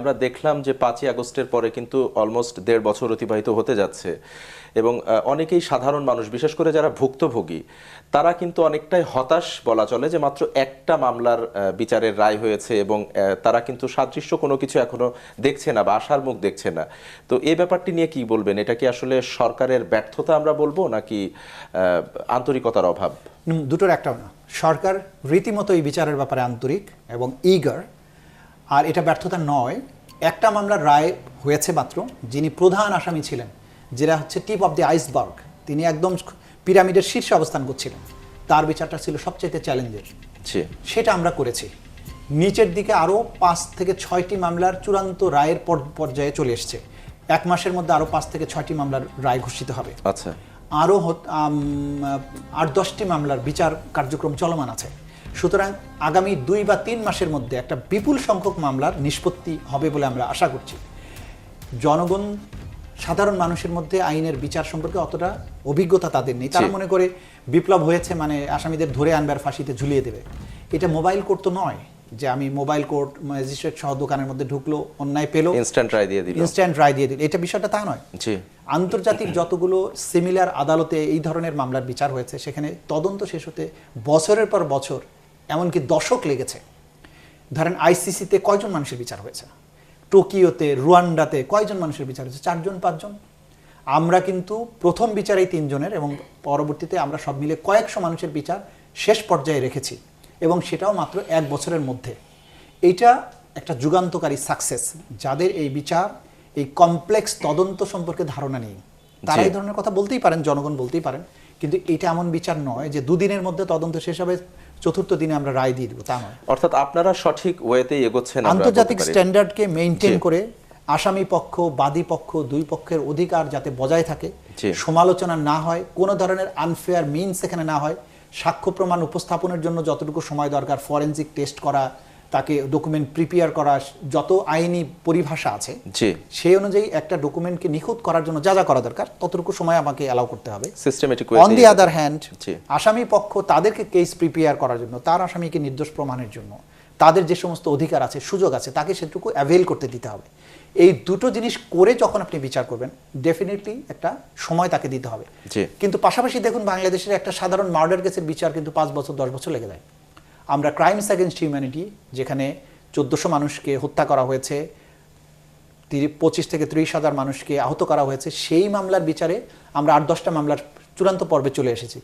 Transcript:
আমরা দেখলাম যে 5ই আগস্টের পরে কিন্তু অলমোস্ট 1.5 বছর অতিবাহিত হতে যাচ্ছে এবং অনেকেই সাধারণ মানুষ বিশেষ করে যারা ভুক্তভোগী তারা কিন্তু অনেকটাই হতাশ বলা চলে যে মাত্র একটা মামলার বিচারের রায় হয়েছে এবং তারা কিন্তু সাদৃশ্য কোনো কিছু এখনো দেখছে না বা আশার মুখ দেখছে না। তো এই ব্যাপারটি নিয়ে কি বলবেন? এটা কি আসলে সরকারের ব্যর্থতা আমরা বলবো নাকি আন্তরিকতার অভাব? দুটোর একটা না। সরকার রীতিমতো এই বিচারের ব্যাপারে আন্তরিক এবং ইগার, আর এটা ব্যর্থতা নয়। একটা মামলার রায় হয়েছে মাত্র, যিনি প্রধান আসামি ছিলেন, যেটা হচ্ছে টিপ অফ দি আইসবার্গ, তিনি একদম পিরামিডের শীর্ষে অবস্থান করছিলেন, তার বিচারটা ছিল সবচেয়ে চ্যালেঞ্জের। সেটা আমরা করেছি। নিচের দিকে আরও 5 থেকে 6টি মামলার চূড়ান্ত রায়ের পর্যায়ে চলে এসছে। 1 মাসের মধ্যে আরও 5 থেকে 6টি মামলার রায় ঘোষিত হবে। আচ্ছা, আরও 8-10টি মামলার বিচার কার্যক্রম চলমান আছে। সুতরাং আগামী 2 বা 3 মাসের মধ্যে একটা বিপুল সংখ্যক মামলার নিষ্পত্তি হবে বলে আমরা আশা করছি। জনগণ, সাধারণ মানুষের মধ্যে আইনের বিচার সম্পর্কে অতটা অভিজ্ঞতা তাদের নেই। তারা মনে করে বিপ্লব হয়েছে মানে আসামিদের ধরে আনবে আর ফাঁসিতে ঝুলিয়ে দেবে। এটা মোবাইল কোর্ট তো নয় যে আমি মোবাইল কোর্ট ম্যাজিস্ট্রেট সহ দোকানের মধ্যে ঢুকলো, অন্যায় পেলো, ইনস্ট্যান্ট রায় দিয়ে দিল। এটা বিষয়টা তা নয়। আন্তর্জাতিক যতগুলো সিমিলার আদালতে এই ধরনের মামলার বিচার হয়েছে, সেখানে তদন্ত শেষ হতে বছরের পর বছর, এমনকি দশক লেগেছে। ধরেন আইসিসিতে কয়জন মানুষের বিচার হয়েছে, টোকিওতে, রুয়ান্ডাতে কয়জন মানুষের বিচার হয়েছে? 4জন 5জন। আমরা কিন্তু প্রথম বিচারেই 3 জনের এবং পরবর্তীতে আমরা সব মিলে কয়েকশো মানুষের বিচার শেষ পর্যায়ে রেখেছি, এবং সেটাও মাত্র 1 বছরের মধ্যে। এইটা একটা যুগান্তকারী সাকসেস। যাদের এই বিচার, এই কমপ্লেক্স তদন্ত সম্পর্কে ধারণা নেই, তারা এই ধরনের কথা বলতেই পারেন, জনগণ বলতেই পারেন, কিন্তু এটা এমন বিচার নয় যে 2 দিনের মধ্যে তদন্ত শেষ হবে, 4th দিনে আমরা রায় দিয়ে দেবো, তা নয়। অর্থাৎ আপনারা সঠিক ওয়েতে এগোচ্ছেন, আন্তর্জাতিক স্ট্যান্ডার্ডকে মেইনটেইন করে আসামি পক্ষ, বাদী পক্ষ, 2 পক্ষের অধিকার যাতে বজায় থাকে, সমালোচনা না হয়, কোনো ধরনের আনফেয়ার মিনস এখানে না হয়, সাক্ষ্য প্রমাণ উপস্থাপনের জন্য যতটুকু সময় দরকার, ফরেনসিক টেস্ট করা, তাকে ডকুমেন্ট প্রিপেয়ার করা, যত আইনি পরিভাষা আছে সেই অনুযায়ী একটা ডকুমেন্টকে নিখুঁত করার জন্য যা যা করা দরকার ততটুকু সময় আমাকে অ্যালাউ করতে হবে। অন দি আদার হ্যান্ড, আসামি পক্ষ তাদেরকে কেস প্রিপেয়ার করার জন্য, তার আসামিকে নির্দোষ প্রমাণের জন্য তাদের যে সমস্ত অধিকার আছে, সুযোগ আছে, তাকে সেটুকু অ্যাভেল করতে দিতে হবে। এই দুটো জিনিস করে যখন আপনি বিচার করবেন, ডেফিনেটলি একটা সময় তাকে দিতে হবে। কিন্তু পাশাপাশি দেখুন, বাংলাদেশের একটা সাধারণ মার্ডার কেসের বিচার কিন্তু 5 বছর 10 বছর লেগে যায়। আমরা ক্রাইমস অ্যাগেনস্ট হিউম্যানিটি, যেখানে 1400 মানুষকে হত্যা করা হয়েছে, 25 থেকে 30 হাজার মানুষকে আহত করা হয়েছে, সেই মামলার বিচারে আমরা 8-10টা মামলার চূড়ান্ত পর্বে চলে এসেছি।